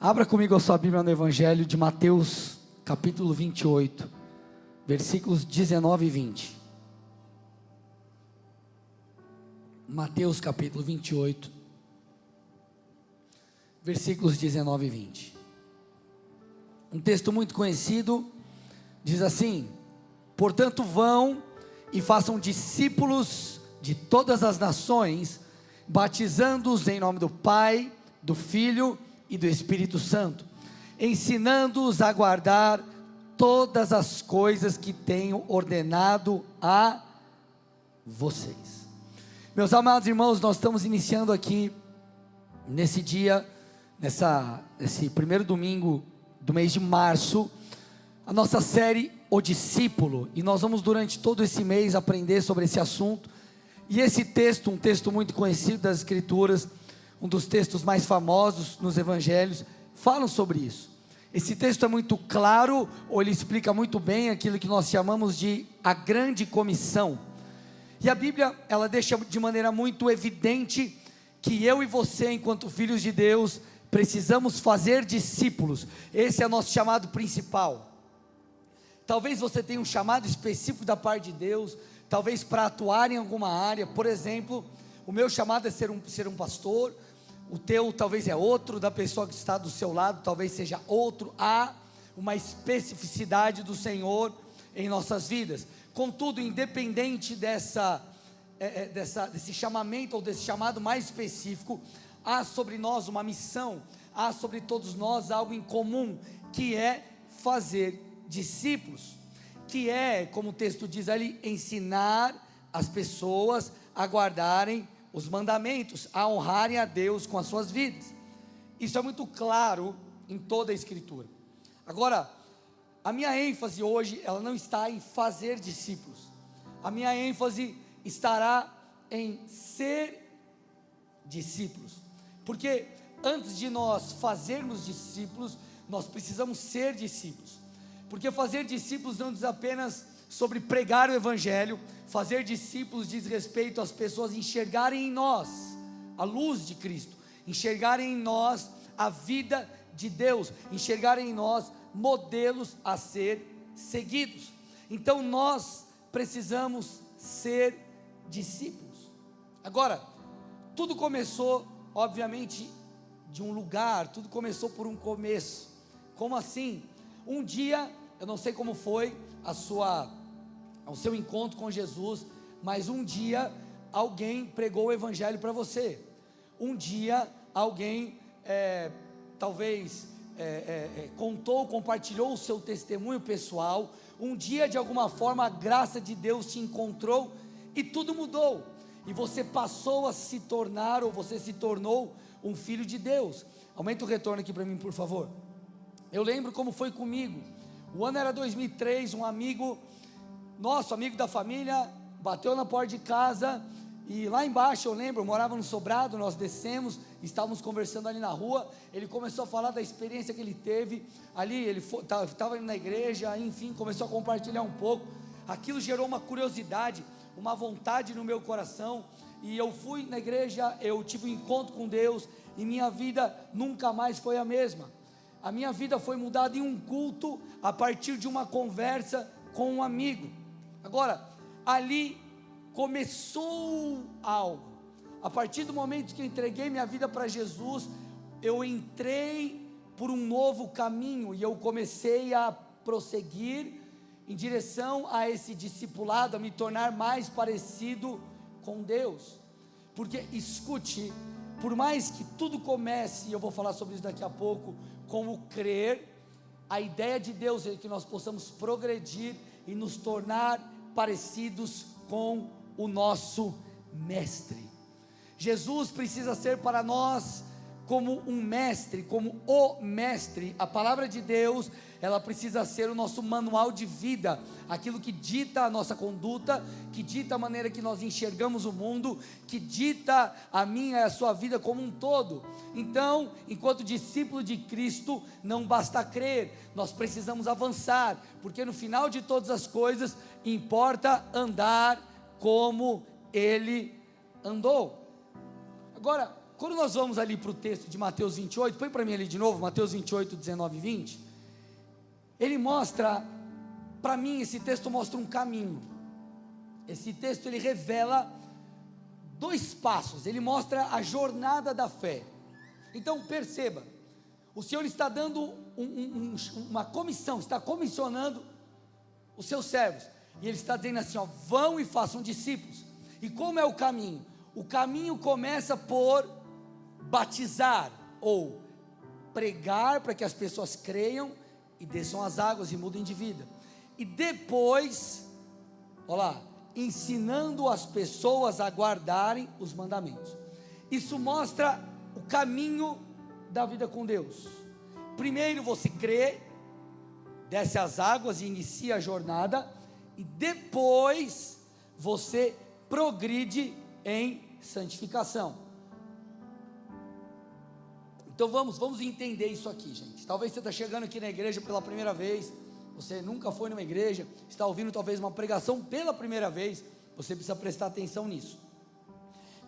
Abra comigo a sua Bíblia no Evangelho de Mateus, capítulo 28, versículos 19 e 20. Mateus, capítulo 28, versículos 19 e 20. Um texto muito conhecido, diz assim: portanto vão e façam discípulos de todas as nações, batizando-os em nome do Pai, do Filho e do Espírito Santo, ensinando-os a guardar todas as coisas que tenho ordenado a vocês. Meus amados irmãos, nós estamos iniciando aqui, nesse dia, nesse primeiro domingo do mês de março, a nossa série O Discípulo, e nós vamos durante todo esse mês aprender sobre esse assunto. E esse texto, um texto muito conhecido das Escrituras, um dos textos mais famosos nos Evangelhos, falam sobre isso. Esse texto é muito claro, ou ele explica muito bem aquilo que nós chamamos de a grande comissão. E a Bíblia, ela deixa de maneira muito evidente que eu e você, enquanto filhos de Deus, precisamos fazer discípulos. Esse é o nosso chamado principal. Talvez você tenha um chamado específico da parte de Deus, talvez para atuar em alguma área. Por exemplo, o meu chamado é ser um pastor, o teu talvez é outro, da pessoa que está do seu lado talvez seja outro. Há uma especificidade do Senhor em nossas vidas. Contudo, independente desse chamamento ou desse chamado mais específico, há sobre nós uma missão, há sobre todos nós algo em comum, que é fazer discípulos, que é, como o texto diz ali, ensinar as pessoas a guardarem os mandamentos, a honrarem a Deus com as suas vidas. Isso é muito claro em toda a Escritura. Agora, a minha ênfase hoje, ela não está em fazer discípulos, a minha ênfase estará em ser discípulos, porque antes de nós fazermos discípulos, nós precisamos ser discípulos. Porque fazer discípulos não diz apenas sobre pregar o Evangelho. Fazer discípulos diz respeito às pessoas enxergarem em nós a luz de Cristo, enxergarem em nós a vida de Deus, enxergarem em nós modelos a ser seguidos. Então nós precisamos ser discípulos. Agora, tudo começou, obviamente, de um lugar, tudo começou por um começo. Como assim? Um dia, eu não sei como foi o seu encontro com Jesus, mas um dia alguém pregou o Evangelho para você. Um dia alguém talvez compartilhou o seu testemunho pessoal. Um dia, de alguma forma, a graça de Deus te encontrou e tudo mudou, e você passou a se tornar, ou você se tornou um filho de Deus. Aumenta o retorno aqui para mim, por favor. Eu lembro como foi comigo. O ano era 2003, um amigo nosso, amigo da família, bateu na porta de casa, e lá embaixo, eu lembro, eu morava no sobrado, nós descemos, estávamos conversando ali na rua. Ele começou a falar da experiência que ele teve ali, ele estava indo na igreja, enfim, começou a compartilhar um pouco. Aquilo gerou uma curiosidade, uma vontade no meu coração, e eu fui na igreja, eu tive um encontro com Deus, e minha vida nunca mais foi a mesma. A minha vida foi mudada em um culto, a partir de uma conversa com um amigo. Agora, ali começou algo. A partir do momento que eu entreguei minha vida para Jesus, eu entrei por um novo caminho, e eu comecei a prosseguir em direção a esse discipulado, a me tornar mais parecido com Deus. Porque, escute, por mais que tudo comece, e eu vou falar sobre isso daqui a pouco, com o crer, a ideia de Deus é que nós possamos progredir e nos tornar parecidos com o nosso Mestre. Jesus precisa ser para nós como um mestre, como o mestre. A palavra de Deus, ela precisa ser o nosso manual de vida, aquilo que dita a nossa conduta, que dita a maneira que nós enxergamos o mundo, que dita a minha e a sua vida como um todo. Então, enquanto discípulo de Cristo, não basta crer, nós precisamos avançar, porque no final de todas as coisas, importa andar como Ele andou. Agora, quando nós vamos ali para o texto de Mateus 28, põe para mim ali de novo, Mateus 28, 19 e 20, ele mostra, para mim esse texto mostra um caminho, esse texto ele revela 2 passos, ele mostra a jornada da fé. Então perceba, o Senhor está dando uma comissão, está comissionando os seus servos, e Ele está dizendo assim, ó, vão e façam discípulos. E como é o caminho? O caminho começa por batizar, ou pregar para que as pessoas creiam, e desçam as águas e mudem de vida, e depois, olha lá, ensinando as pessoas a guardarem os mandamentos. Isso mostra o caminho da vida com Deus. Primeiro você crê, desce as águas e inicia a jornada, e depois você progride em santificação. Então vamos entender isso aqui, gente. Talvez você está chegando aqui na igreja pela primeira vez, você nunca foi numa igreja, está ouvindo talvez uma pregação pela primeira vez, você precisa prestar atenção nisso.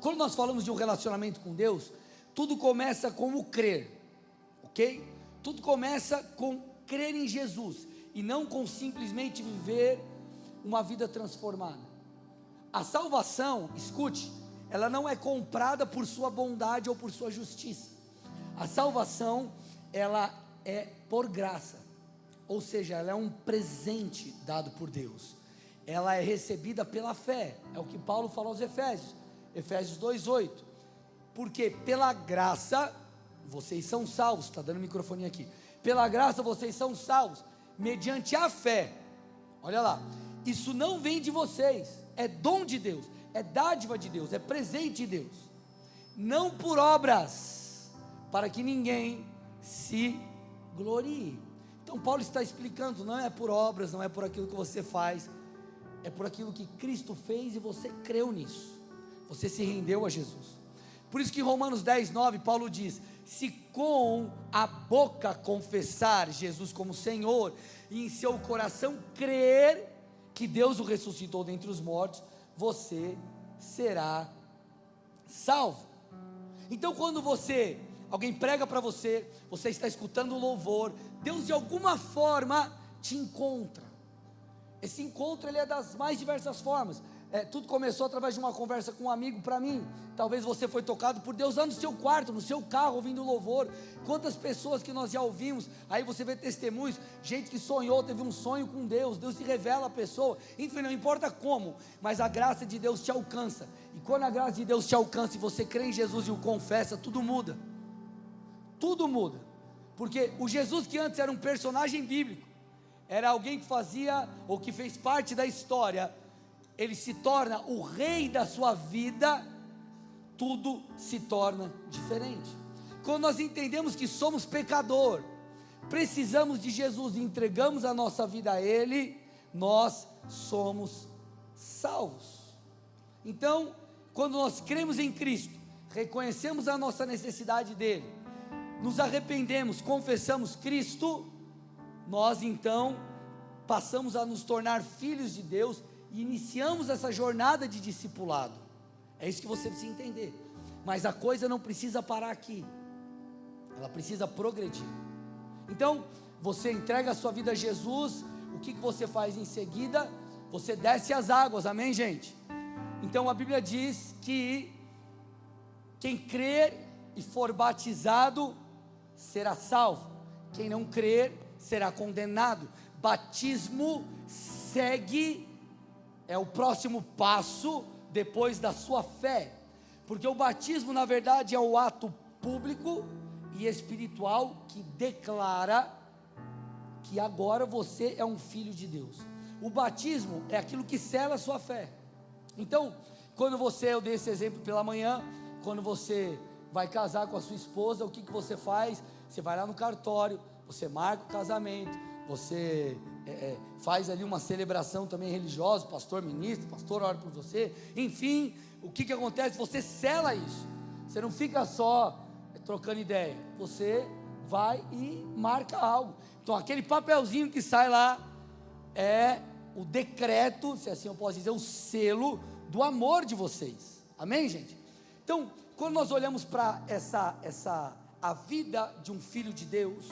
Quando nós falamos de um relacionamento com Deus, tudo começa com o crer, ok? Tudo começa com crer em Jesus, e não com simplesmente viver uma vida transformada. A salvação, escute, ela não é comprada por sua bondade ou por sua justiça. A salvação, ela é por graça, ou seja, ela é um presente dado por Deus, ela é recebida pela fé, é o que Paulo fala aos Efésios, Efésios 2:8, porque pela graça, vocês são salvos, está dando microfone aqui, pela graça vocês são salvos, mediante a fé, olha lá, isso não vem de vocês, é dom de Deus, é dádiva de Deus, é presente de Deus, não por obras, para que ninguém se glorie. Então Paulo está explicando, não é por obras, não é por aquilo que você faz, é por aquilo que Cristo fez e você creu nisso, você se rendeu a Jesus. Por isso que em Romanos 10:9 Paulo diz, se com a boca confessar Jesus como Senhor, e em seu coração crer que Deus o ressuscitou dentre os mortos, você será salvo. Então quando alguém prega para você, você está escutando o louvor, Deus de alguma forma te encontra. Esse encontro ele é das mais diversas formas. Tudo começou através de uma conversa com um amigo para mim. Talvez você foi tocado por Deus lá no seu quarto, no seu carro, ouvindo louvor. Quantas pessoas que nós já ouvimos, aí você vê testemunhos, gente que sonhou, teve um sonho com Deus, Deus se revela à pessoa, enfim, não importa como, mas a graça de Deus te alcança, e quando a graça de Deus te alcança, e você crê em Jesus e o confessa, tudo muda, porque o Jesus que antes era um personagem bíblico, era alguém que fazia, ou que fez parte da história, ele se torna o rei da sua vida, tudo se torna diferente. Quando nós entendemos que somos pecador, precisamos de Jesus e entregamos a nossa vida a Ele, nós somos salvos. Então, quando nós cremos em Cristo, reconhecemos a nossa necessidade dEle, nos arrependemos, confessamos Cristo, nós então passamos a nos tornar filhos de Deus, e iniciamos essa jornada de discipulado. É isso que você precisa entender. Mas a coisa não precisa parar aqui, ela precisa progredir. Então, você entrega a sua vida a Jesus, o que você faz em seguida? Você desce as águas, amém, gente? Então a Bíblia diz que quem crer e for batizado será salvo, quem não crer será condenado. Batismo é o próximo passo depois da sua fé, porque o batismo na verdade é o ato público e espiritual que declara que agora você é um filho de Deus. O batismo é aquilo que sela a sua fé. Então, eu dei esse exemplo pela manhã, quando você vai casar com a sua esposa, o que você faz? Você vai lá no cartório, você marca o casamento, você faz ali uma celebração também religiosa, pastor ministra, pastor ora por você, enfim, o que acontece? Você sela isso, você não fica só trocando ideia, você vai e marca algo. Então aquele papelzinho que sai lá, é o decreto, se assim eu posso dizer, o selo do amor de vocês, amém, gente? Então, quando nós olhamos para a vida de um filho de Deus,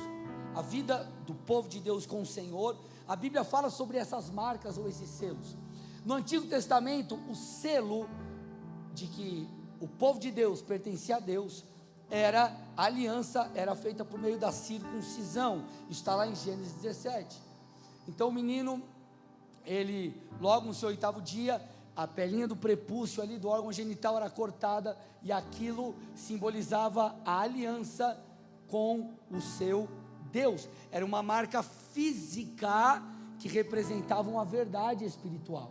a vida do povo de Deus com o Senhor, a Bíblia fala sobre essas marcas ou esses selos. No Antigo Testamento, o selo de que o povo de Deus pertencia a Deus, a aliança era feita por meio da circuncisão. Está lá em Gênesis 17. Então o menino, ele logo no seu 8º dia, a pelinha do prepúcio ali do órgão genital era cortada, e aquilo simbolizava a aliança com o seu Deus. Era uma marca física que representava uma verdade espiritual.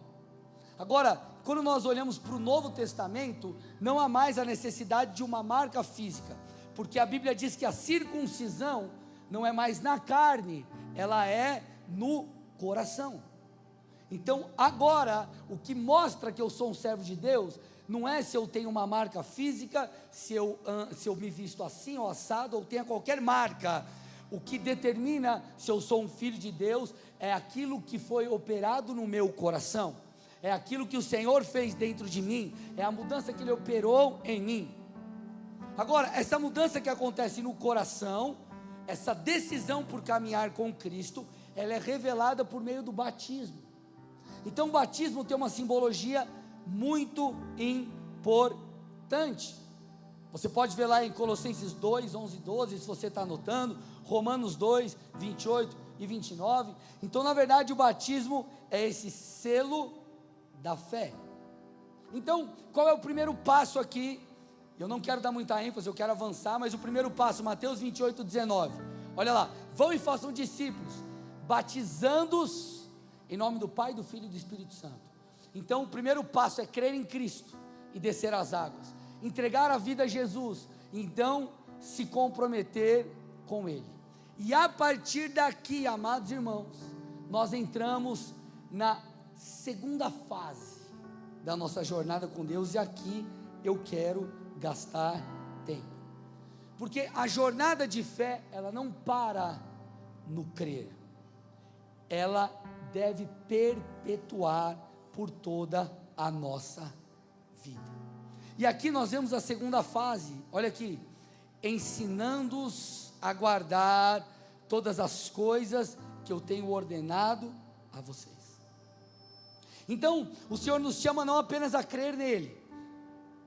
Agora, quando nós olhamos para o Novo Testamento, não há mais a necessidade de uma marca física, porque a Bíblia diz que a circuncisão não é mais na carne, ela é no coração. Então agora, o que mostra que eu sou um servo de Deus, não é se eu tenho uma marca física, se eu me visto assim ou assado, ou tenha qualquer marca. O que determina se eu sou um filho de Deus, é aquilo que foi operado no meu coração, é aquilo que o Senhor fez dentro de mim, é a mudança que Ele operou em mim. Agora, essa mudança que acontece no coração, essa decisão por caminhar com Cristo, ela é revelada por meio do batismo. Então o batismo tem uma simbologia muito importante. Você pode ver lá em Colossenses 2, 11 e 12, se você está anotando, Romanos 2, 28 e 29. Então na verdade o batismo é esse selo da fé. Então qual é o primeiro passo aqui? Eu não quero dar muita ênfase, eu quero avançar, mas o primeiro passo, Mateus 28, 19, olha lá: vão e façam discípulos, batizando-os em nome do Pai, do Filho e do Espírito Santo. Então o primeiro passo é crer em Cristo e descer as águas, entregar a vida a Jesus, então se comprometer com Ele. E a partir daqui, amados irmãos, nós entramos na segunda fase da nossa jornada com Deus, e aqui eu quero gastar tempo, porque a jornada de fé, ela não para no crer, ela deve perpetuar por toda a nossa vida. E aqui nós vemos a segunda fase, olha aqui: ensinando-os a guardar todas as coisas que eu tenho ordenado a vocês. Então o Senhor nos chama não apenas a crer nele,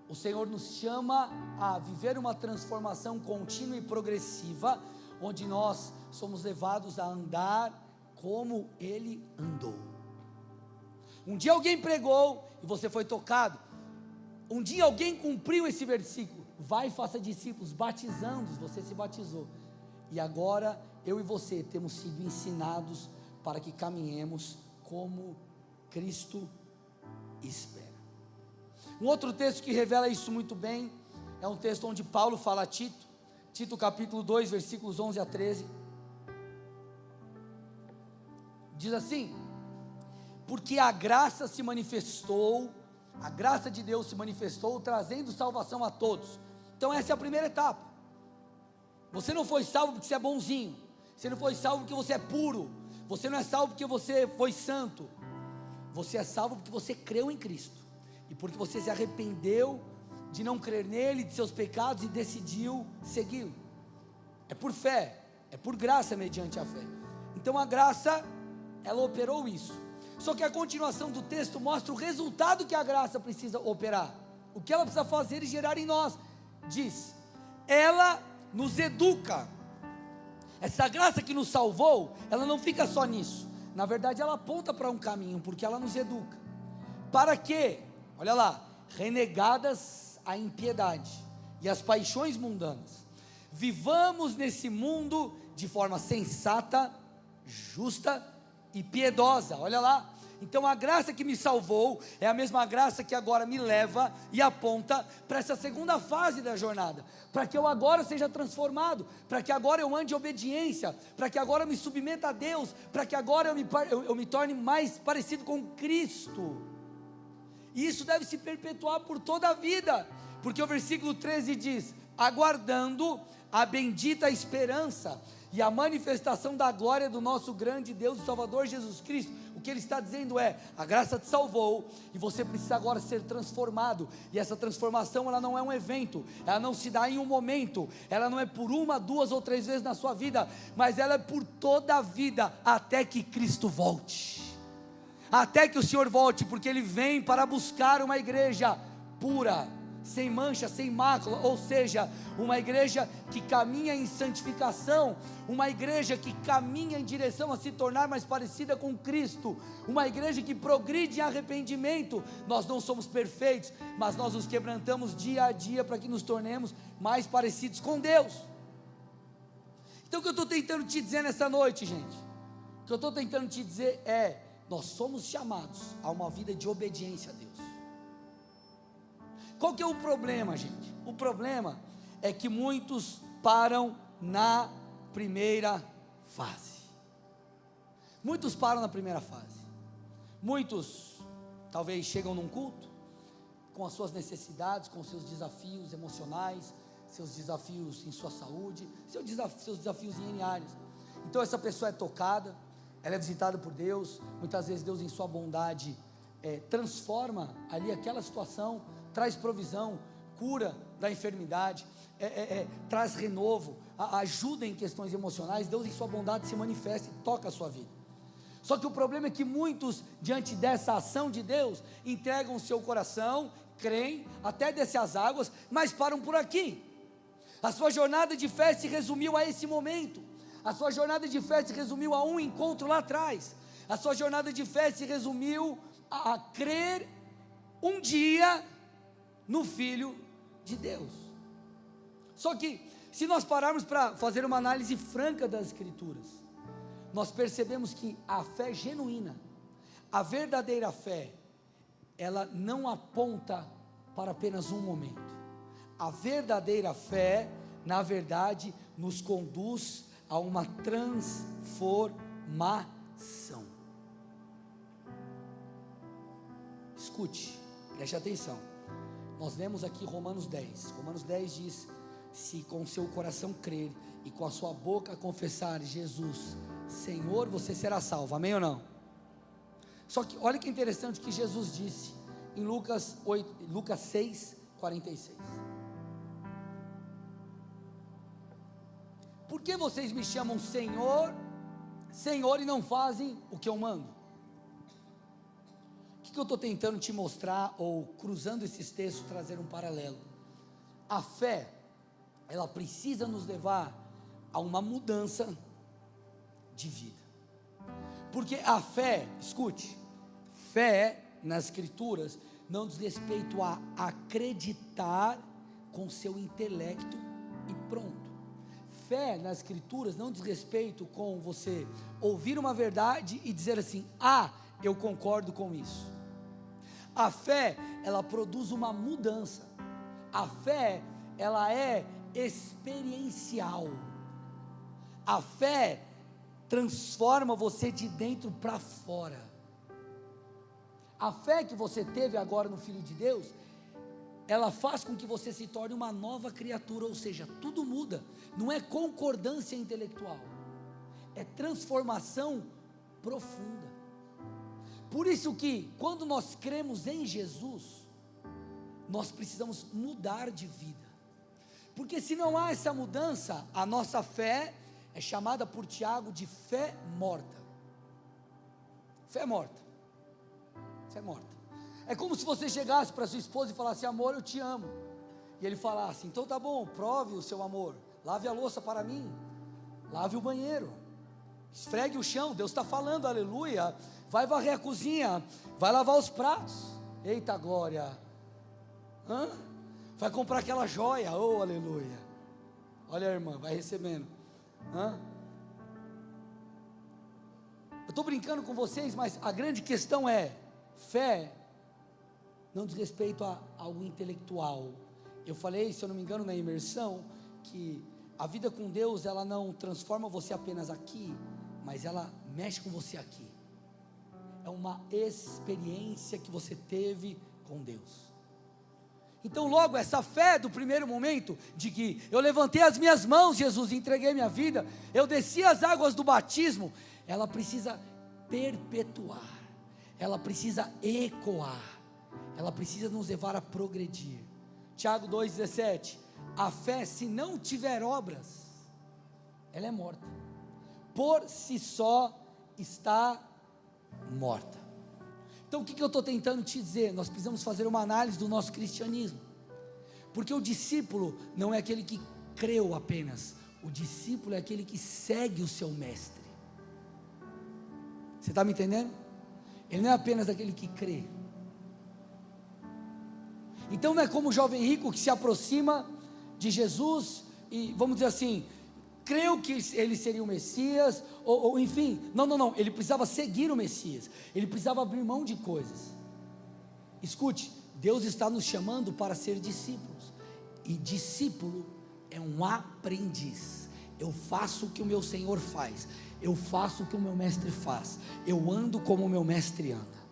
o Senhor nos chama a viver uma transformação contínua e progressiva, onde nós somos levados a andar como Ele andou. Um dia alguém pregou e você foi tocado. Um dia alguém cumpriu esse versículo: vai e faça discípulos, batizando-os, você se batizou. E agora eu e você temos sido ensinados para que caminhemos como Cristo espera. Um outro texto que revela isso muito bem é um texto onde Paulo fala a Tito capítulo 2, versículos 11 a 13. Diz assim: porque a graça se manifestou, a graça de Deus se manifestou, trazendo salvação a todos. Então essa é a primeira etapa. Você não foi salvo porque você é bonzinho, você não foi salvo porque você é puro, você não é salvo porque você foi santo, você é salvo porque você creu em Cristo, e porque você se arrependeu de não crer nele, de seus pecados, e decidiu segui-lo. É por fé, é por graça mediante a fé. Então a graça, ela operou isso. Só que a continuação do texto mostra o resultado que a graça precisa operar, o que ela precisa fazer e gerar em nós. Diz: ela nos educa. Essa graça que nos salvou, ela não fica só nisso. Na verdade ela aponta para um caminho, porque ela nos educa. Para que, olha lá, renegadas a impiedade e as paixões mundanas, vivamos nesse mundo de forma sensata, justa e piedosa. Olha lá. Então a graça que me salvou é a mesma graça que agora me leva e aponta para essa segunda fase da jornada, para que eu agora seja transformado, para que agora eu ande em obediência, para que agora eu me submeta a Deus, para que agora eu me torne mais parecido com Cristo. E isso deve se perpetuar por toda a vida, porque o versículo 13 diz: aguardando a bendita esperança e a manifestação da glória do nosso grande Deus e Salvador Jesus Cristo. O que ele está dizendo é: a graça te salvou, e você precisa agora ser transformado, e essa transformação ela não é um evento, ela não se dá em um momento, ela não é por uma, duas ou três vezes na sua vida, mas ela é por toda a vida, até que Cristo volte, até que o Senhor volte, porque Ele vem para buscar uma igreja pura, sem mancha, sem mácula, ou seja, uma igreja que caminha em santificação, uma igreja que caminha em direção a se tornar mais parecida com Cristo, uma igreja que progride em arrependimento. Nós não somos perfeitos, mas nós nos quebrantamos dia a dia para que nos tornemos mais parecidos com Deus. Então o que eu estou tentando te dizer nessa noite, gente, o que eu estou tentando te dizer é: nós somos chamados a uma vida de obediência a Deus. Qual que é o problema, gente? O problema é que muitos param na primeira fase. Muitos param na primeira fase. Muitos talvez chegam num culto com as suas necessidades, com seus desafios emocionais, seus desafios em sua saúde, seus desafios em N áreas. Então essa pessoa é tocada, ela é visitada por Deus. Muitas vezes Deus, em sua bondade, transforma ali aquela situação, traz provisão, cura da enfermidade, traz renovo, ajuda em questões emocionais. Deus, em sua bondade, se manifesta e toca a sua vida. Só que o problema é que muitos, diante dessa ação de Deus, entregam o seu coração, creem, até descer as águas, mas param por aqui. A sua jornada de fé se resumiu a esse momento. A sua jornada de fé se resumiu a um encontro lá atrás. A sua jornada de fé se resumiu a crer um dia no Filho de Deus. Só que, se nós pararmos para fazer uma análise franca das Escrituras, nós percebemos que a fé genuína, a verdadeira fé, ela não aponta para apenas um momento. A verdadeira fé, na verdade, nos conduz a uma transformação. Escute, preste atenção. Nós lemos aqui Romanos 10. Romanos 10 diz: se com o seu coração crer e com a sua boca confessar Jesus Senhor, você será salvo. Amém ou não? Só que olha que interessante que Jesus disse em Lucas 6, 46. Por que vocês me chamam Senhor, Senhor, e não fazem o que eu mando? O que eu estou tentando te mostrar, ou cruzando esses textos, trazer um paralelo? A fé, ela precisa nos levar a uma mudança de vida, porque a fé, escute, fé nas Escrituras não diz respeito a acreditar com seu intelecto e pronto. Fé nas Escrituras não diz respeito com você ouvir uma verdade e dizer assim: ah, eu concordo com isso. A fé, ela produz uma mudança. A fé, ela é experiencial. A fé transforma você de dentro para fora. A fé que você teve agora no Filho de Deus, ela faz com que você se torne uma nova criatura, ou seja, tudo muda. Não é concordância intelectual, é transformação profunda. Por isso que, quando nós cremos em Jesus, nós precisamos mudar de vida, porque se não há essa mudança, a nossa fé é chamada por Tiago de fé morta. Fé morta. Fé morta. É como se você chegasse para sua esposa e falasse: amor, eu te amo. E ele falasse: então tá bom, prove o seu amor, lave a louça para mim, lave o banheiro, esfregue o chão. Deus está falando, aleluia. Vai varrer a cozinha, vai lavar os pratos. Eita glória. Vai comprar aquela joia, oh aleluia. Olha a irmã, vai recebendo. Eu estou brincando com vocês, mas a grande questão é: fé não diz respeito a algo intelectual. Eu falei, se eu não me engano, na imersão, que a vida com Deus, ela não transforma você apenas aqui, mas ela mexe com você aqui. É uma experiência que você teve com Deus. Então logo essa fé do primeiro momento, de que eu levantei as minhas mãos, Jesus, e entreguei minha vida, eu desci as águas do batismo, ela precisa perpetuar. ela precisa ecoar, ela precisa nos levar a progredir. Tiago 2,17, a fé, se não tiver obras, ela é morta, por si só está morta. Então o que eu estou tentando te dizer? Nós precisamos fazer uma análise do nosso cristianismo, porque o discípulo não é aquele que creu apenas, o discípulo é aquele que segue o seu mestre. Você está me entendendo? Ele não é apenas aquele que crê. Então não é como o jovem rico que se aproxima de Jesus e, vamos dizer assim, creu que ele seria o Messias, ou enfim, não, ele precisava seguir o Messias, ele precisava abrir mão de coisas. Escute, Deus está nos chamando para ser discípulos, e discípulo é um aprendiz. Eu faço o que o meu Senhor faz, eu faço o que o meu mestre faz, eu ando como o meu mestre anda.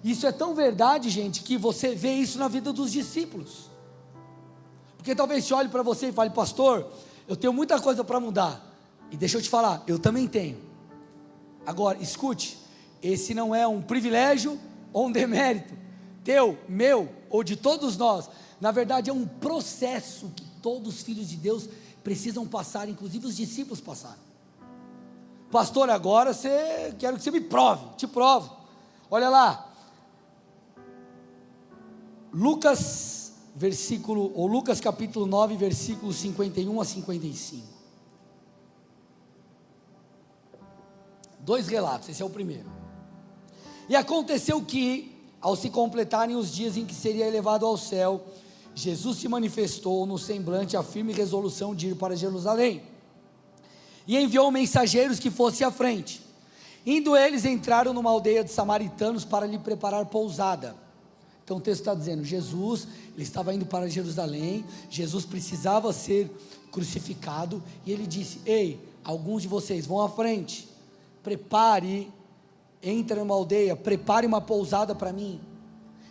Isso é tão verdade, gente, que você vê isso na vida dos discípulos. Porque talvez você olhe para você e fale, pastor, eu tenho muita coisa para mudar. E deixa eu te falar, eu também tenho. Agora, escute, esse não é um privilégio ou um demérito teu, meu ou de todos nós. Na verdade é um processo que todos os filhos de Deus precisam passar, inclusive os discípulos passaram. Pastor, agora quero que você me prove, te provo. Olha lá, Lucas capítulo 9, versículos 51 a 55. Dois relatos, esse é o primeiro. E aconteceu que, ao se completarem os dias em que seria elevado ao céu, Jesus se manifestou no semblante a firme resolução de ir para Jerusalém, e enviou mensageiros que fossem à frente. Indo eles, entraram numa aldeia de samaritanos para lhe preparar pousada. Então o texto está dizendo, Jesus, ele estava indo para Jerusalém, Jesus precisava ser crucificado, e ele disse, ei, alguns de vocês vão à frente, entra numa aldeia, prepare uma pousada para mim.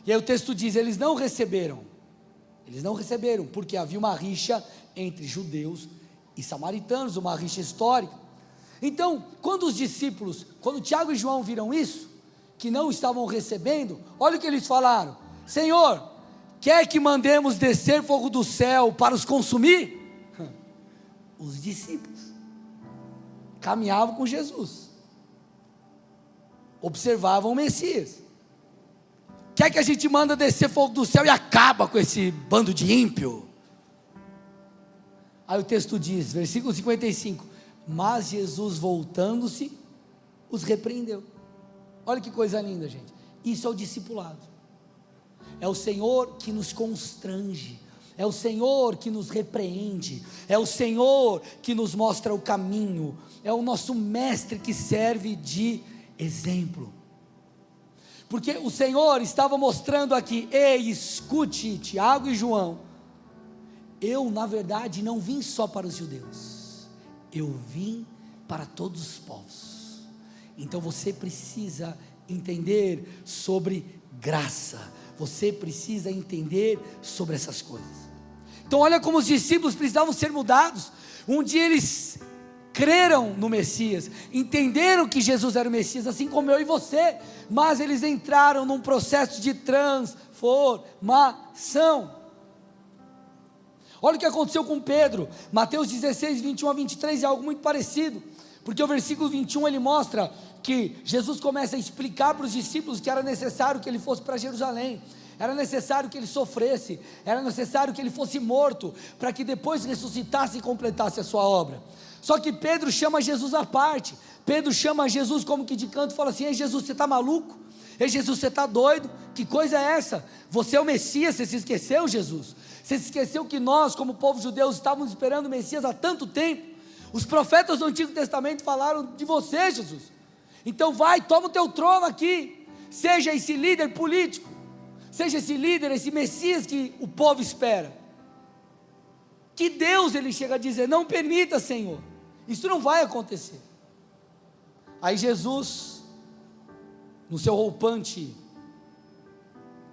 E aí o texto diz, eles não receberam, porque havia uma rixa entre judeus e samaritanos, uma rixa histórica. Então, quando Tiago e João viram isso, que não estavam recebendo, olha o que eles falaram, Senhor, quer que mandemos descer fogo do céu para os consumir? Os discípulos caminhavam com Jesus, observavam o Messias. Quer que a gente manda descer fogo do céu e acaba com esse bando de ímpio? Aí o texto diz, versículo 55, mas Jesus voltando-se, os repreendeu. Olha que coisa linda, gente, isso é o discipulado, é o Senhor que nos constrange, é o Senhor que nos repreende, é o Senhor que nos mostra o caminho, é o nosso mestre que serve de exemplo, porque o Senhor estava mostrando aqui, ei, escute Tiago e João, eu na verdade não vim só para os judeus, eu vim para todos os povos. Então você precisa entender sobre graça, você precisa entender sobre essas coisas. Então olha como os discípulos precisavam ser mudados. Um dia eles creram no Messias, entenderam que Jesus era o Messias, assim como eu e você, mas eles entraram num processo de transformação. Olha o que aconteceu com Pedro, Mateus 16, 21 a 23 é algo muito parecido, porque o versículo 21 ele mostra que Jesus começa a explicar para os discípulos que era necessário que ele fosse para Jerusalém, era necessário que ele sofresse, era necessário que ele fosse morto, para que depois ressuscitasse e completasse a sua obra. Só que Pedro chama Jesus à parte, Pedro chama Jesus como que de canto e fala assim, ei Jesus, você está maluco? Ei Jesus, você está doido? Que coisa é essa? Você é o Messias, você se esqueceu, Jesus? Você se esqueceu que nós como povo judeu estávamos esperando o Messias há tanto tempo? Os profetas do Antigo Testamento falaram de você, Jesus. Então vai, toma o teu trono aqui, seja esse líder político, seja esse líder, esse Messias que o povo espera. Que Deus, ele chega a dizer, não permita Senhor, isso não vai acontecer. Aí Jesus, no seu roupante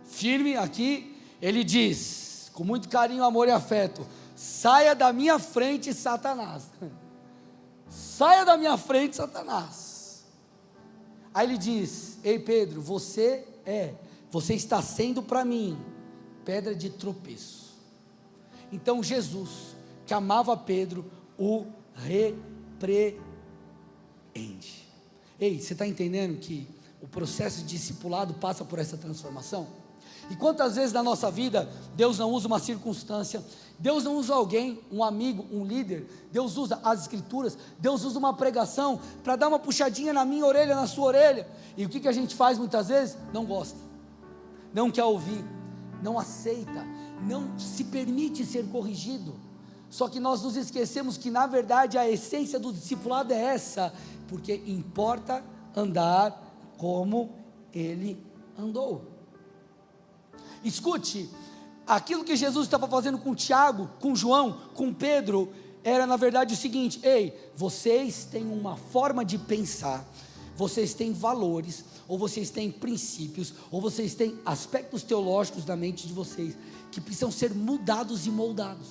firme aqui, ele diz, com muito carinho, amor e afeto, saia da minha frente Satanás, saia da minha frente Satanás. Aí ele diz: ei Pedro, você está sendo para mim pedra de tropeço. Então Jesus, que amava Pedro, o repreende. Ei, você está entendendo que o processo de discipulado passa por essa transformação? E quantas vezes na nossa vida Deus não usa uma circunstância, Deus não usa alguém, um amigo, um líder, Deus usa as escrituras, Deus usa uma pregação para dar uma puxadinha na minha orelha, na sua orelha. E o que a gente faz muitas vezes? Não gosta, não quer ouvir, não aceita, não se permite ser corrigido. Só que nós nos esquecemos que na verdade a essência do discipulado é essa, porque importa andar como ele andou. Escute, aquilo que Jesus estava fazendo com Tiago, com João, com Pedro, era na verdade o seguinte: ei, vocês têm uma forma de pensar, vocês têm valores, ou vocês têm princípios, ou vocês têm aspectos teológicos da mente de vocês, que precisam ser mudados e moldados.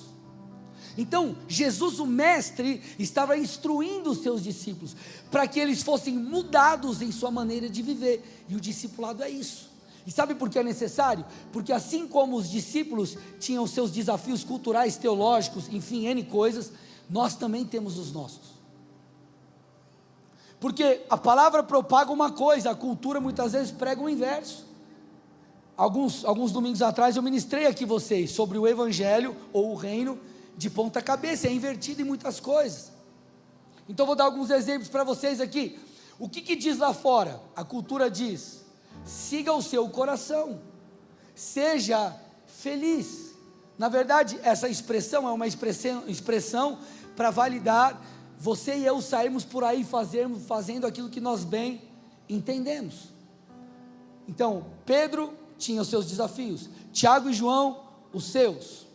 Então, Jesus o mestre estava instruindo os seus discípulos, para que eles fossem mudados em sua maneira de viver, e o discipulado é isso. E sabe por que é necessário? Porque assim como os discípulos tinham seus desafios culturais, teológicos, enfim, N coisas, nós também temos os nossos. Porque a palavra propaga uma coisa, a cultura muitas vezes prega o inverso. Alguns domingos atrás eu ministrei aqui vocês sobre o evangelho ou o reino de ponta cabeça, é invertido em muitas coisas. Então vou dar alguns exemplos para vocês aqui. O que diz lá fora? A cultura diz: siga o seu coração, seja feliz. Na verdade, essa expressão é uma expressão para validar você e eu sairmos por aí fazendo aquilo que nós bem entendemos. Então, Pedro tinha os seus desafios, Tiago e João, os seus,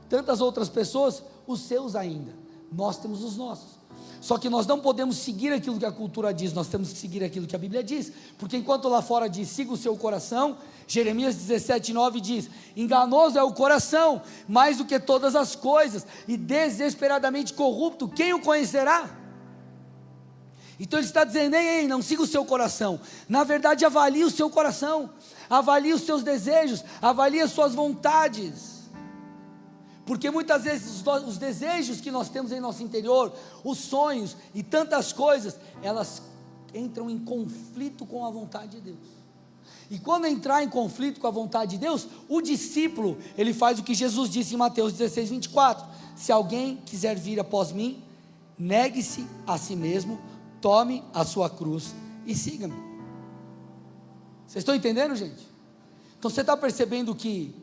tantas outras pessoas, os seus ainda. Nós temos os nossos. Só que nós não podemos seguir aquilo que a cultura diz, nós temos que seguir aquilo que a Bíblia diz, porque enquanto lá fora diz, siga o seu coração, Jeremias 17:9 diz, enganoso é o coração, mais do que todas as coisas, e desesperadamente corrupto, quem o conhecerá? Então ele está dizendo, ei, não siga o seu coração, na verdade avalie o seu coração, avalie os seus desejos, avalie as suas vontades, porque muitas vezes os desejos que nós temos em nosso interior, os sonhos e tantas coisas, elas entram em conflito com a vontade de Deus. E quando entrar em conflito com a vontade de Deus, o discípulo, ele faz o que Jesus disse em Mateus 16:24, se alguém quiser vir após mim, negue-se a si mesmo, tome a sua cruz e siga-me. Vocês estão entendendo, gente? Então você está percebendo que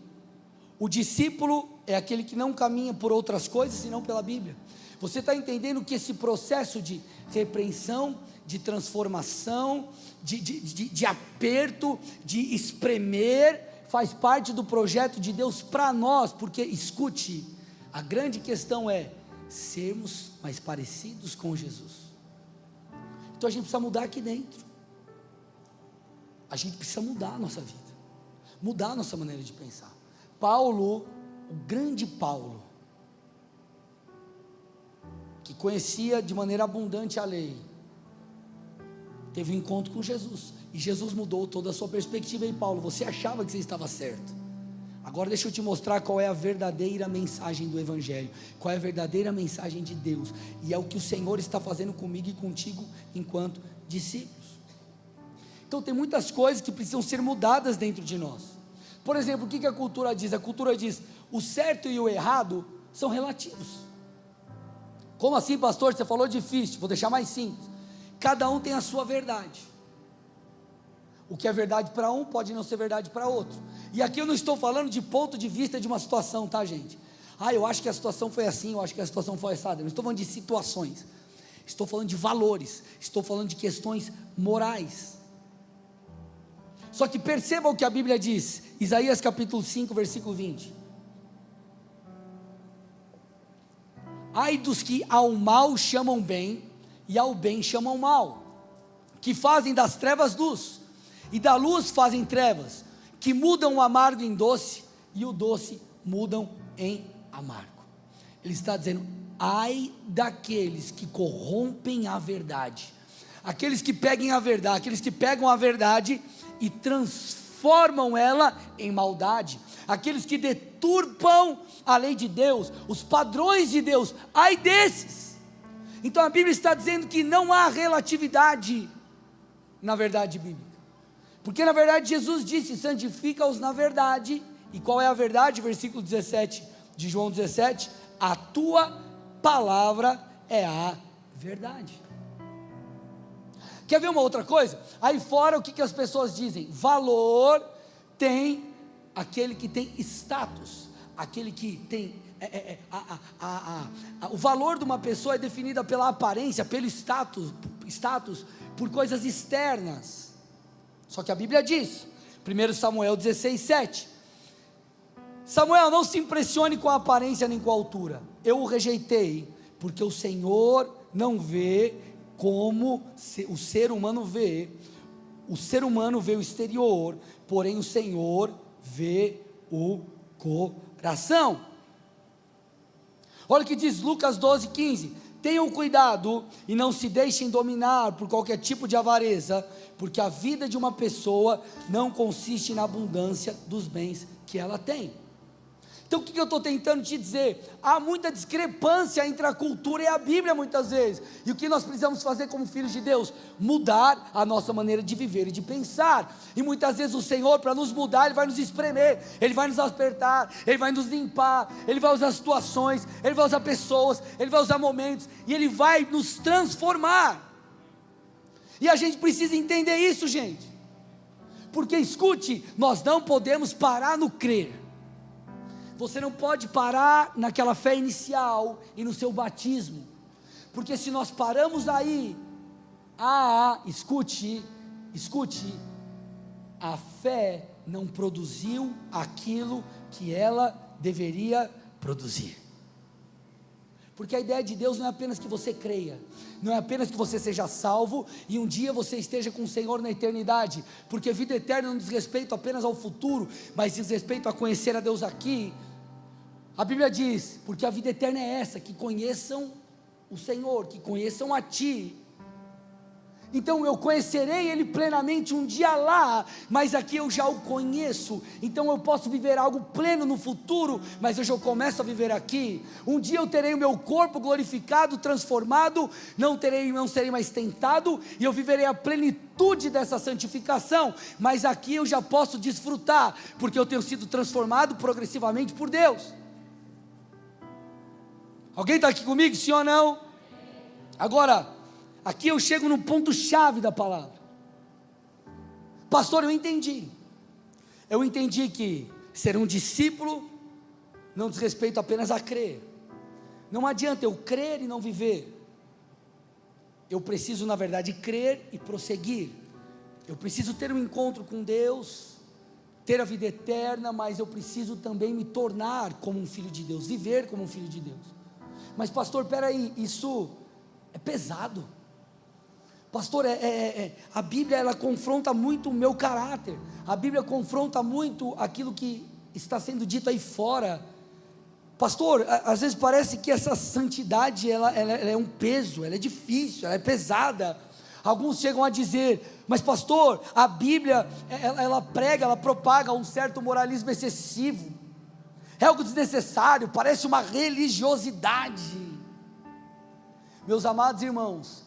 o discípulo é aquele que não caminha por outras coisas, senão pela Bíblia. Você está entendendo que esse processo de repreensão, de transformação, de aperto, de espremer, faz parte do projeto de Deus para nós, porque, escute, a grande questão é sermos mais parecidos com Jesus. Então a gente precisa mudar aqui dentro, a gente precisa mudar a nossa vida, mudar a nossa maneira de pensar. Paulo, o grande Paulo, que conhecia de maneira abundante a lei, teve um encontro com Jesus, e Jesus mudou toda a sua perspectiva. E Paulo, você achava que você estava certo, agora deixa eu te mostrar qual é a verdadeira mensagem do Evangelho, qual é a verdadeira mensagem de Deus, e é o que o Senhor está fazendo comigo e contigo, enquanto discípulos. Então tem muitas coisas que precisam ser mudadas dentro de nós. Por exemplo, o que a cultura diz? A cultura diz, o certo e o errado são relativos. Como assim, pastor? Você falou difícil, vou deixar mais simples. Cada um tem a sua verdade. O que é verdade para um, pode não ser verdade para outro. E aqui eu não estou falando de ponto de vista de uma situação, tá, gente? Eu acho que a situação foi assim, eu acho que a situação foi assada. Eu não estou falando de situações, estou falando de valores, estou falando de questões morais. Só que perceba o que a Bíblia diz, Isaías capítulo 5, versículo 20. Ai dos que ao mal chamam bem, e ao bem chamam mal, que fazem das trevas luz, e da luz fazem trevas, que mudam o amargo em doce, e o doce mudam em amargo. Ele está dizendo, ai daqueles que corrompem a verdade, aqueles que pegam a verdade e transformam ela em maldade, aqueles que deturpam a lei de Deus, os padrões de Deus, ai desses. Então a Bíblia está dizendo que não há relatividade na verdade bíblica, porque na verdade Jesus disse: santifica-os na verdade. E qual é a verdade? Versículo 17 de João 17: a tua palavra é a verdade. Quer ver uma outra coisa? Aí fora, o que as pessoas dizem? Valor tem aquele que tem status, aquele que tem o valor de uma pessoa é definida pela aparência, pelo status, por coisas externas. Só que a Bíblia diz, 1 Samuel 16:7, Samuel, não se impressione com a aparência nem com a altura, eu o rejeitei, porque o Senhor não vê como o ser humano vê. O ser humano vê o exterior, porém o Senhor vê o coração. Olha o que diz Lucas 12:15, tenham cuidado e não se deixem dominar por qualquer tipo de avareza, porque a vida de uma pessoa não consiste na abundância dos bens que ela tem. Então o que eu estou tentando te dizer? Há muita discrepância entre a cultura e a Bíblia muitas vezes, e o que nós precisamos fazer como filhos de Deus? Mudar a nossa maneira de viver e de pensar. E muitas vezes o Senhor, para nos mudar, Ele vai nos espremer, Ele vai nos apertar, Ele vai nos limpar, Ele vai usar situações, Ele vai usar pessoas, Ele vai usar momentos, e Ele vai nos transformar. E a gente precisa entender isso, gente, porque escute, nós não podemos parar no crer. Você não pode parar naquela fé inicial e no seu batismo, porque se nós paramos aí, escute, a fé não produziu aquilo que ela deveria produzir. Porque a ideia de Deus não é apenas que você creia, não é apenas que você seja salvo e um dia você esteja com o Senhor na eternidade, porque vida eterna não diz respeito apenas ao futuro, mas diz respeito a conhecer a Deus aqui. A Bíblia diz, porque a vida eterna é essa, que conheçam o Senhor, que conheçam a Ti. Então eu conhecerei Ele plenamente um dia lá, mas aqui eu já o conheço. Então eu posso viver algo pleno no futuro, mas eu já começo a viver aqui. Um dia eu terei o meu corpo glorificado, transformado, não serei mais tentado, e eu viverei a plenitude dessa santificação, mas aqui eu já posso desfrutar, porque eu tenho sido transformado progressivamente por Deus. Alguém está aqui comigo, sim ou não? Agora, aqui eu chego no ponto-chave da palavra. Pastor, eu entendi que ser um discípulo não diz respeito apenas a crer. Não adianta eu crer e não viver. Eu preciso, na verdade, crer e prosseguir. Eu preciso ter um encontro com Deus, ter a vida eterna, mas eu preciso também me tornar como um filho de Deus, viver como um filho de Deus. Mas pastor, peraí, isso é pesado. Pastor, a Bíblia ela confronta muito o meu caráter, a Bíblia confronta muito aquilo que está sendo dito aí fora. Pastor, às vezes parece que essa santidade ela é um peso, ela é difícil, ela é pesada. Alguns chegam a dizer, mas pastor, a Bíblia ela prega, ela propaga um certo moralismo excessivo, é algo desnecessário, parece uma religiosidade. Meus amados irmãos,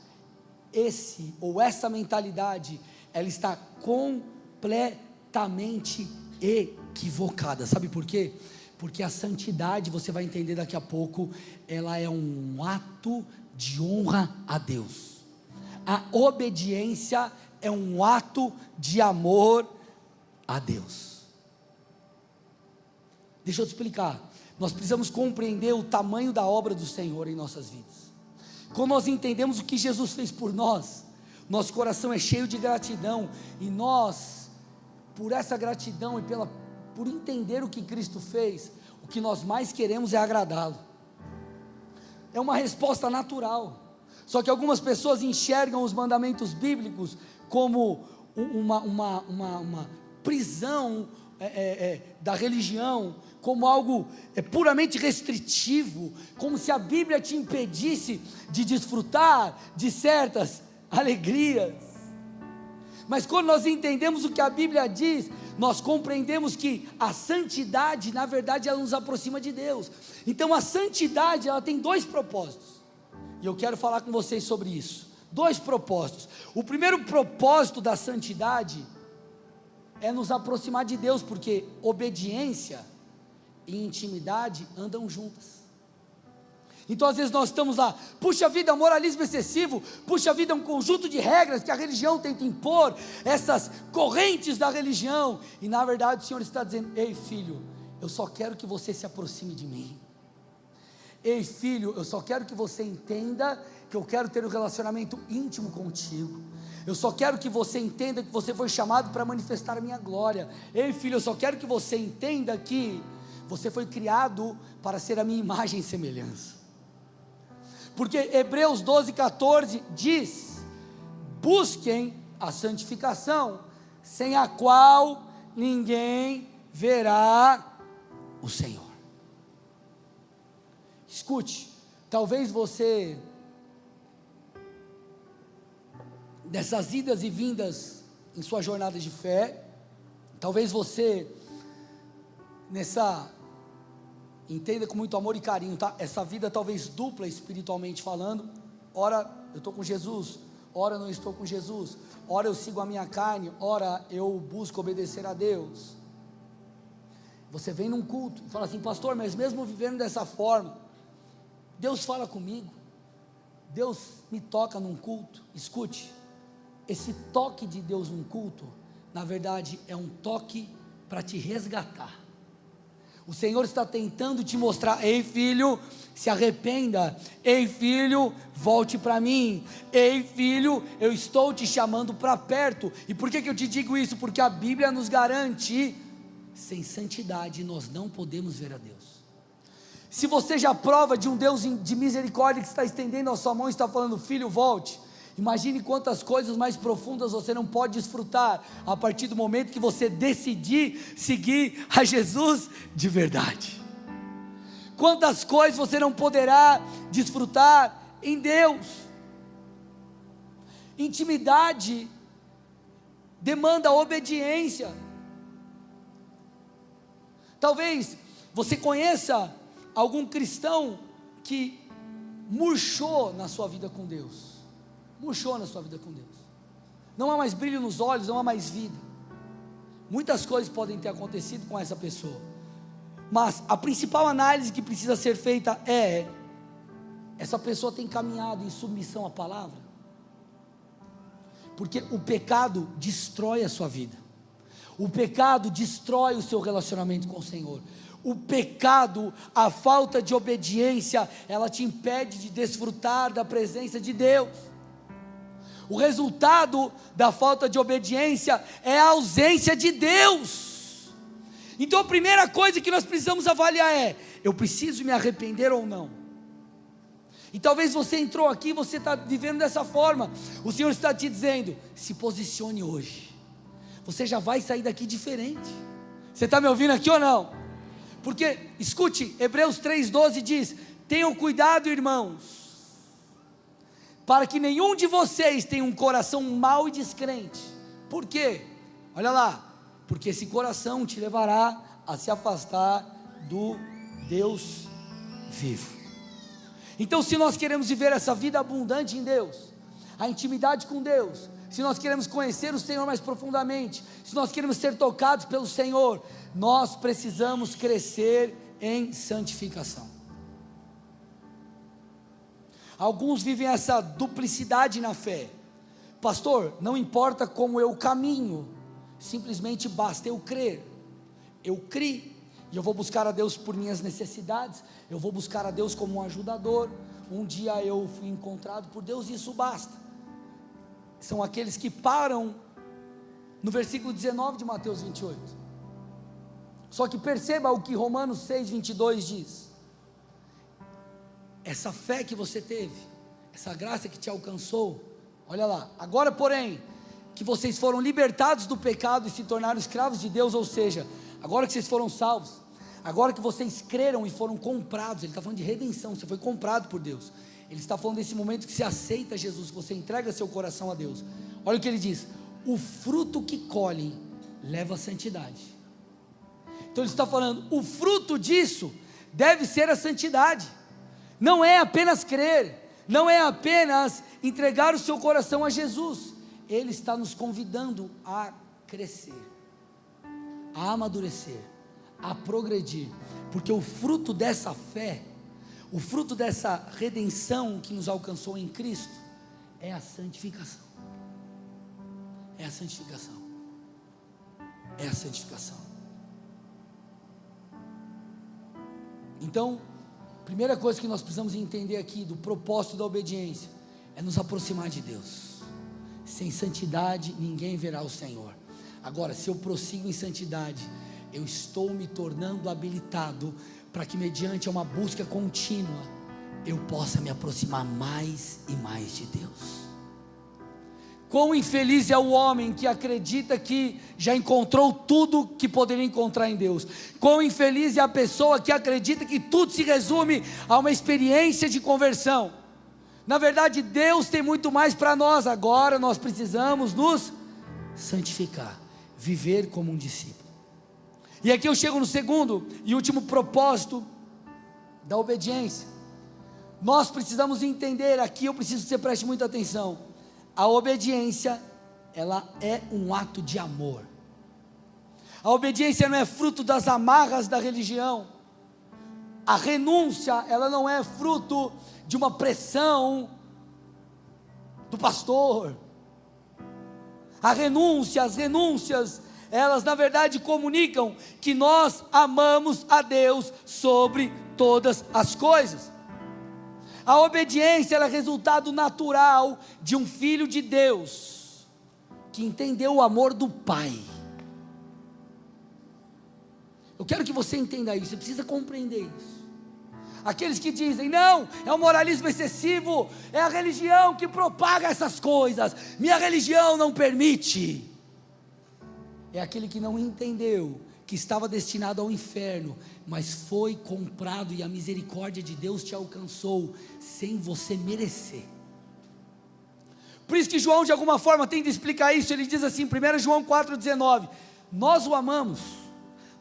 essa mentalidade, ela está completamente equivocada. Sabe por quê? Porque a santidade, você vai entender daqui a pouco, ela é um ato de honra a Deus. A obediência é um ato de amor a Deus. Deixa eu te explicar. Nós precisamos compreender o tamanho da obra do Senhor em nossas vidas. Quando nós entendemos o que Jesus fez por nós, nosso coração é cheio de gratidão, e nós, por essa gratidão e por entender o que Cristo fez, o que nós mais queremos é agradá-lo. É uma resposta natural. Só que algumas pessoas enxergam os mandamentos bíblicos como uma prisão da religião, como algo puramente restritivo, como se a Bíblia te impedisse de desfrutar de certas alegrias. Mas quando nós entendemos o que a Bíblia diz, nós compreendemos que a santidade, na verdade, ela nos aproxima de Deus. Então a santidade, ela tem dois propósitos, e eu quero falar com vocês sobre isso. Dois propósitos. O primeiro propósito da santidade é nos aproximar de Deus, porque obediência e intimidade andam juntas. Então às vezes nós estamos lá, puxa vida, moralismo excessivo, puxa vida, um conjunto de regras que a religião tenta impor, essas correntes da religião, e na verdade o Senhor está dizendo: ei filho, eu só quero que você se aproxime de mim. Ei filho, eu só quero que você entenda que eu quero ter um relacionamento íntimo contigo. Eu só quero que você entenda que você foi chamado para manifestar a minha glória. Ei filho, eu só quero que você entenda que você foi criado para ser a minha imagem e semelhança. Porque Hebreus 12:14 diz: busquem a santificação, sem a qual ninguém verá o Senhor. Escute, talvez você, dessas idas e vindas em sua jornada de fé, talvez você, entenda com muito amor e carinho, tá? Essa vida talvez dupla espiritualmente falando, ora eu estou com Jesus, ora eu não estou com Jesus, ora eu sigo a minha carne, ora eu busco obedecer a Deus. Você vem num culto e fala assim: pastor, mas mesmo vivendo dessa forma, Deus fala comigo, Deus me toca num culto. Escute, esse toque de Deus num culto, na verdade é um toque para te resgatar. O Senhor está tentando te mostrar: ei filho, se arrependa, ei filho, volte para mim, ei filho, eu estou te chamando para perto. E por que eu te digo isso? Porque a Bíblia nos garante: sem santidade nós não podemos ver a Deus. Se você já prova de um Deus de misericórdia que está estendendo a sua mão e está falando: filho, volte, imagine quantas coisas mais profundas você não pode desfrutar a partir do momento que você decidir seguir a Jesus de verdade. Quantas coisas você não poderá desfrutar em Deus. Intimidade demanda obediência. Talvez você conheça algum cristão que murchou na sua vida com Deus. Murchou na sua vida com Deus. Não há mais brilho nos olhos, não há mais vida. Muitas coisas podem ter acontecido com essa pessoa, mas a principal análise que precisa ser feita é: essa pessoa tem caminhado em submissão à palavra? Porque o pecado destrói a sua vida. O pecado destrói o seu relacionamento com o Senhor. O pecado, a falta de obediência, ela te impede de desfrutar da presença de Deus. O resultado da falta de obediência é a ausência de Deus. Então a primeira coisa que nós precisamos avaliar é: eu preciso me arrepender ou não? E talvez você entrou aqui, você está vivendo dessa forma. O Senhor está te dizendo: se posicione hoje, você já vai sair daqui diferente. Você está me ouvindo aqui ou não? Porque, escute, Hebreus 3:12 diz: tenham cuidado, irmãos, para que nenhum de vocês tenha um coração mau e descrente. Por quê? Olha lá, porque esse coração te levará a se afastar do Deus vivo. Então, se nós queremos viver essa vida abundante em Deus, a intimidade com Deus, se nós queremos conhecer o Senhor mais profundamente, se nós queremos ser tocados pelo Senhor, nós precisamos crescer em santificação. Alguns vivem essa duplicidade na fé. Pastor, não importa como eu caminho, simplesmente basta eu crer. Eu criei, e eu vou buscar a Deus por minhas necessidades, eu vou buscar a Deus como um ajudador. Um dia eu fui encontrado por Deus e isso basta. São aqueles que param no versículo 19 de Mateus 28. Só que perceba o que Romanos 6:22 diz: essa fé que você teve, essa graça que te alcançou, olha lá, agora porém, que vocês foram libertados do pecado e se tornaram escravos de Deus, ou seja, agora que vocês foram salvos, agora que vocês creram e foram comprados, ele está falando de redenção, você foi comprado por Deus, Ele está falando desse momento que você aceita Jesus, que você entrega seu coração a Deus. Olha o que ele diz: o fruto que colhem leva à santidade. Então ele está falando, o fruto disso deve ser a santidade. Não é apenas crer, não é apenas entregar o seu coração a Jesus. Ele está nos convidando a crescer, a amadurecer, a progredir, porque o fruto dessa fé, o fruto dessa redenção que nos alcançou em Cristo, é a santificação. É a santificação. É a santificação. Então, primeira coisa que nós precisamos entender aqui do propósito da obediência é nos aproximar de Deus. Sem santidade ninguém verá o Senhor. Agora, se eu prossigo em santidade, eu estou me tornando habilitado para que, mediante uma busca contínua, eu possa me aproximar mais e mais de Deus. Quão infeliz é o homem que acredita que já encontrou tudo que poderia encontrar em Deus. Quão infeliz é a pessoa que acredita que tudo se resume a uma experiência de conversão. Na verdade, Deus tem muito mais para nós. Agora nós precisamos nos santificar, viver como um discípulo. E aqui eu chego no segundo e último propósito da obediência. Nós precisamos entender, aqui eu preciso que você preste muita atenção. A obediência, ela é um ato de amor. A obediência não é fruto das amarras da religião. A renúncia, ela não é fruto de uma pressão do pastor. As renúncias, elas na verdade comunicam que nós amamos a Deus sobre todas as coisas. A obediência, ela é resultado natural de um filho de Deus, que entendeu o amor do Pai. Eu quero que você entenda isso, você precisa compreender isso. Aqueles que dizem, não, é o moralismo excessivo, é a religião que propaga essas coisas, minha religião não permite. É aquele que não entendeu que estava destinado ao inferno, mas foi comprado e a misericórdia de Deus te alcançou, sem você merecer. Por isso que João de alguma forma tenta explicar isso. Ele diz assim, 1 João 4,19, nós o amamos,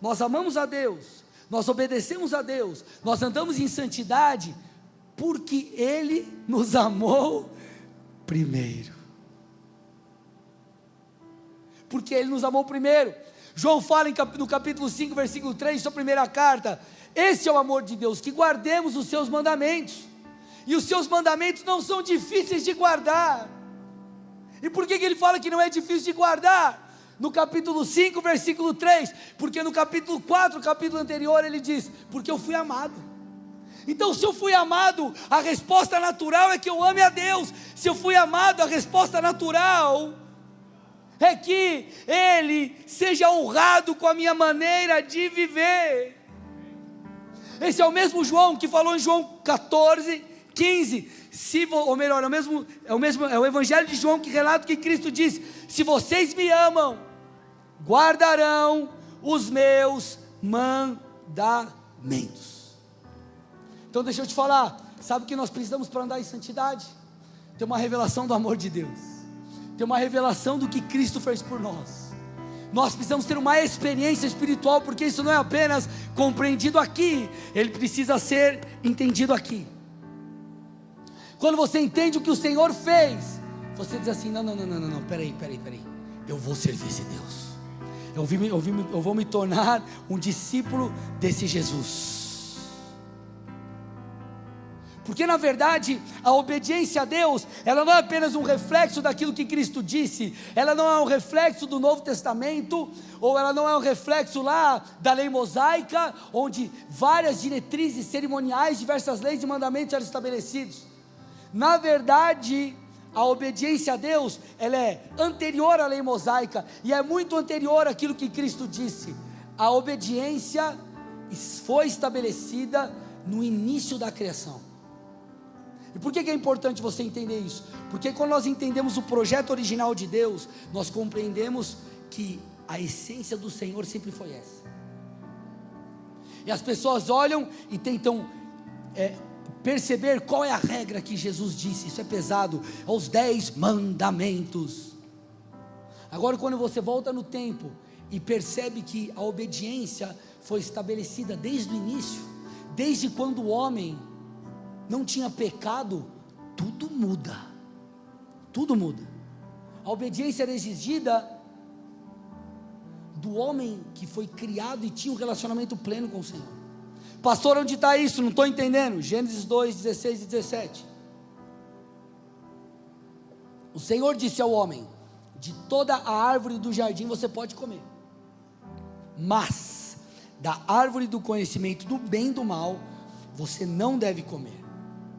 nós amamos a Deus, nós obedecemos a Deus, nós andamos em santidade, porque Ele nos amou primeiro. Porque Ele nos amou primeiro. João fala no capítulo 5, versículo 3, sua primeira carta, esse é o amor de Deus, que guardemos os seus mandamentos, e os seus mandamentos não são difíceis de guardar. E por que ele fala que não é difícil de guardar? No capítulo 5, versículo 3, porque no capítulo 4, capítulo anterior, ele diz, porque eu fui amado. Então, se eu fui amado, a resposta natural é que eu ame a Deus. Se eu fui amado, a resposta natural é que Ele seja honrado com a minha maneira de viver. Esse é o mesmo João que falou em João 14, 15, ou melhor, é o Evangelho de João que relata que Cristo diz, se vocês me amam, guardarão os meus mandamentos. Então deixa eu te falar, sabe o que nós precisamos para andar em santidade? Ter uma revelação do amor de Deus, ter uma revelação do que Cristo fez por nós. Nós precisamos ter uma experiência espiritual, porque isso não é apenas compreendido aqui, ele precisa ser entendido aqui. Quando você entende o que o Senhor fez, você diz assim, não, peraí, eu vou servir esse Deus, eu vou me tornar um discípulo desse Jesus. Porque na verdade, a obediência a Deus, ela não é apenas um reflexo daquilo que Cristo disse, ela não é um reflexo do Novo Testamento, ou ela não é um reflexo lá da lei mosaica, onde várias diretrizes cerimoniais, diversas leis e mandamentos eram estabelecidos. Na verdade, a obediência a Deus, ela é anterior à lei mosaica, e é muito anterior àquilo que Cristo disse. A obediência foi estabelecida no início da criação. E por que é importante você entender isso? Porque quando nós entendemos o projeto original de Deus, nós compreendemos que a essência do Senhor sempre foi essa. E as pessoas olham e tentam perceber qual é a regra que Jesus disse. Isso é pesado, aos 10 mandamentos. Agora, quando você volta no tempo e percebe que a obediência foi estabelecida desde o início, desde quando o homem não tinha pecado, tudo muda. Tudo muda. A obediência era exigida do homem que foi criado e tinha um relacionamento pleno com o Senhor. Pastor, onde está isso? Não estou entendendo. Gênesis 2, 16 e 17. O Senhor disse ao homem: de toda a árvore do jardim você pode comer, mas da árvore do conhecimento do bem e do mal você não deve comer,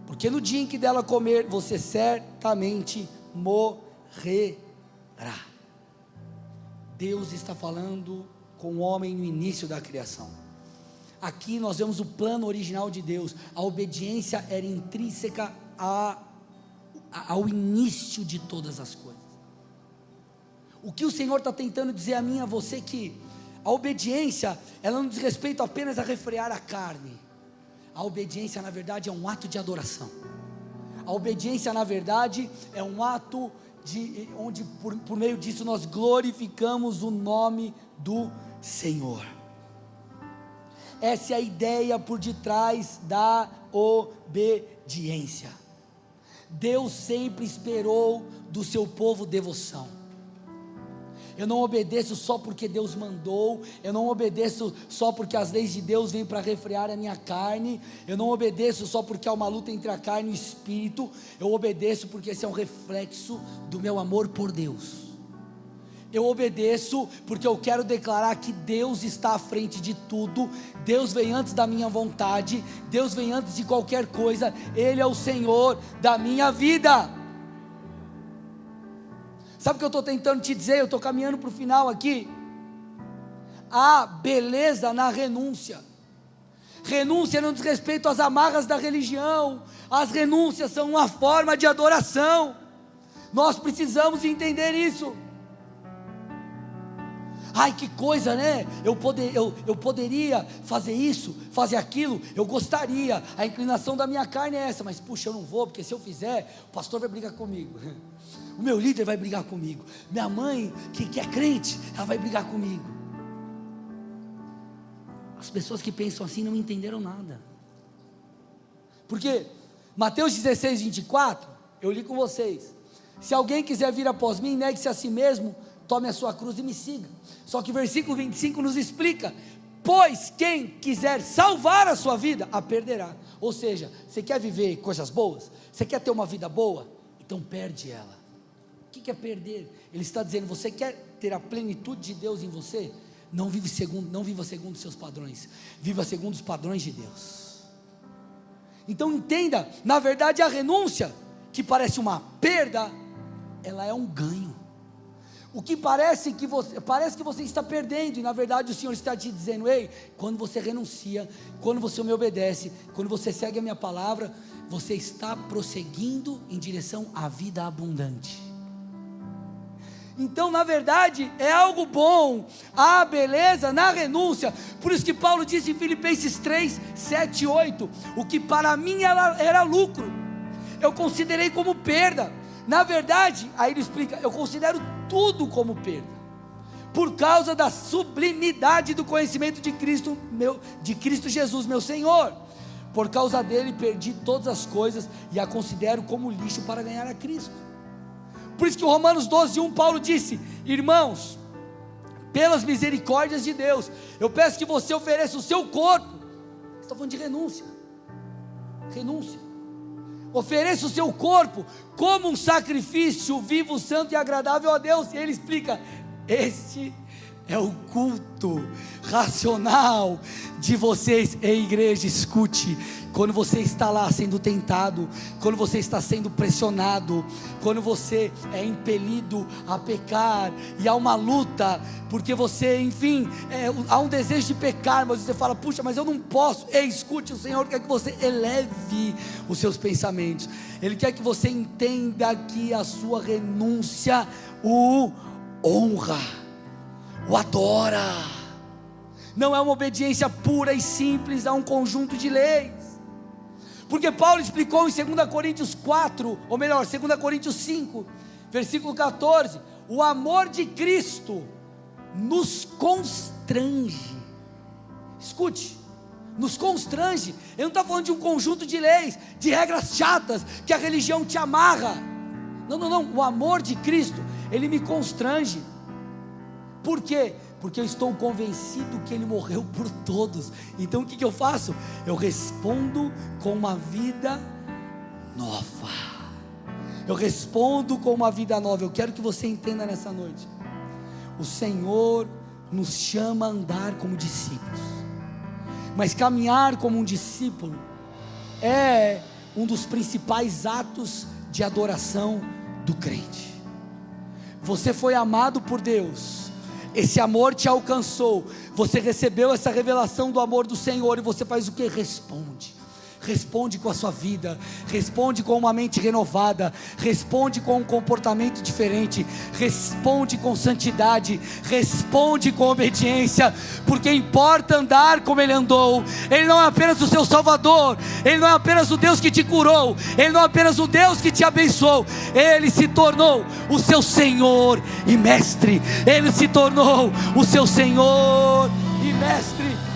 porque no dia em que dela comer, você certamente morrerá. Deus está falando com o homem no início da criação. Aqui nós vemos o plano original de Deus. A obediência era intrínseca ao início de todas as coisas. O que o Senhor está tentando dizer a mim e a você, que a obediência, ela não diz respeito apenas a refrear a carne. A obediência, na verdade, é um ato de adoração. A obediência, na verdade, é um ato onde por meio disso nós glorificamos o nome do Senhor. Essa é a ideia por detrás da obediência. Deus sempre esperou do seu povo devoção. Eu não obedeço só porque Deus mandou, eu não obedeço só porque as leis de Deus vêm para refrear a minha carne, eu não obedeço só porque há uma luta entre a carne e o espírito, eu obedeço porque esse é um reflexo do meu amor por Deus. Eu obedeço porque eu quero declarar que Deus está à frente de tudo, Deus vem antes da minha vontade, Deus vem antes de qualquer coisa, Ele é o Senhor da minha vida. Sabe o que eu estou tentando te dizer? Eu estou caminhando para o final aqui. Há beleza na renúncia. Renúncia não diz respeito às amarras da religião. As renúncias são uma forma de adoração. Nós precisamos entender isso. Ai, que coisa, né? Eu poderia fazer isso, fazer aquilo, eu gostaria. A inclinação da minha carne é essa, mas puxa, eu não vou, porque se eu fizer, o pastor vai brigar comigo. O meu líder vai brigar comigo. Minha mãe, que é crente, ela vai brigar comigo. As pessoas que pensam assim não entenderam nada. Porque Mateus 16, 24, eu li com vocês: se alguém quiser vir após mim, negue-se a si mesmo, tome a sua cruz e me siga. Só que o versículo 25 nos explica: pois quem quiser salvar a sua vida, a perderá. Ou seja, você quer viver coisas boas? Você quer ter uma vida boa? Então perde ela. O que é perder? Ele está dizendo: você quer ter a plenitude de Deus em você? Não viva segundo os seus padrões, viva segundo os padrões de Deus. Então entenda, na verdade a renúncia, que parece uma perda, ela é um ganho. O que parece que você está perdendo, e na verdade o Senhor está te dizendo: ei, quando você renuncia, quando você me obedece, quando você segue a minha palavra, você está prosseguindo em direção à vida abundante. Então, na verdade, é algo bom, há beleza na renúncia. Por isso que Paulo disse em Filipenses 3, 7 e 8: o que para mim era lucro, eu considerei como perda. Na verdade, aí ele explica: eu considero tudo como perda, por causa da sublimidade do conhecimento de Cristo Jesus, meu Senhor. Por causa dele perdi todas as coisas e a considero como lixo para ganhar a Cristo. Por isso que em Romanos 12, 1, Paulo disse: irmãos, pelas misericórdias de Deus, eu peço que você ofereça o seu corpo. Está falando de renúncia. Ofereça o seu corpo como um sacrifício vivo, santo e agradável a Deus. E ele explica: este é o culto racional de vocês. Ei, igreja, escute. Quando você está lá sendo tentado, quando você está sendo pressionado, quando você é impelido a pecar, e há uma luta, porque você, enfim, há um desejo de pecar, mas você fala: puxa, mas eu não posso. Ei, escute, o Senhor quer que você eleve os seus pensamentos. Ele quer que você entenda que a sua renúncia o honra, o adora. Não é uma obediência pura e simples a um conjunto de leis. Porque Paulo explicou em 2 Coríntios 4, ou melhor, 2 Coríntios 5, versículo 14, o amor de Cristo nos constrange. Escute, nos constrange. Eu não estou falando de um conjunto de leis, de regras chatas, que a religião te amarra. Não, o amor de Cristo, ele me constrange. Por quê? Porque eu estou convencido que Ele morreu por todos. Então o que eu faço? Eu respondo com uma vida nova. Eu respondo com uma vida nova. Eu quero que você entenda nessa noite: o Senhor nos chama a andar como discípulos, mas caminhar como um discípulo é um dos principais atos de adoração do crente. Você foi amado por Deus, esse amor te alcançou, você recebeu essa revelação do amor do Senhor, e você faz o que? Responde com a sua vida, responde com uma mente renovada, responde com um comportamento diferente, responde com santidade, responde com obediência, porque importa andar como Ele andou. Ele não é apenas o seu Salvador, Ele não é apenas o Deus que te curou, Ele não é apenas o Deus que te abençoou, Ele se tornou o seu Senhor e Mestre. Ele se tornou o seu Senhor e Mestre.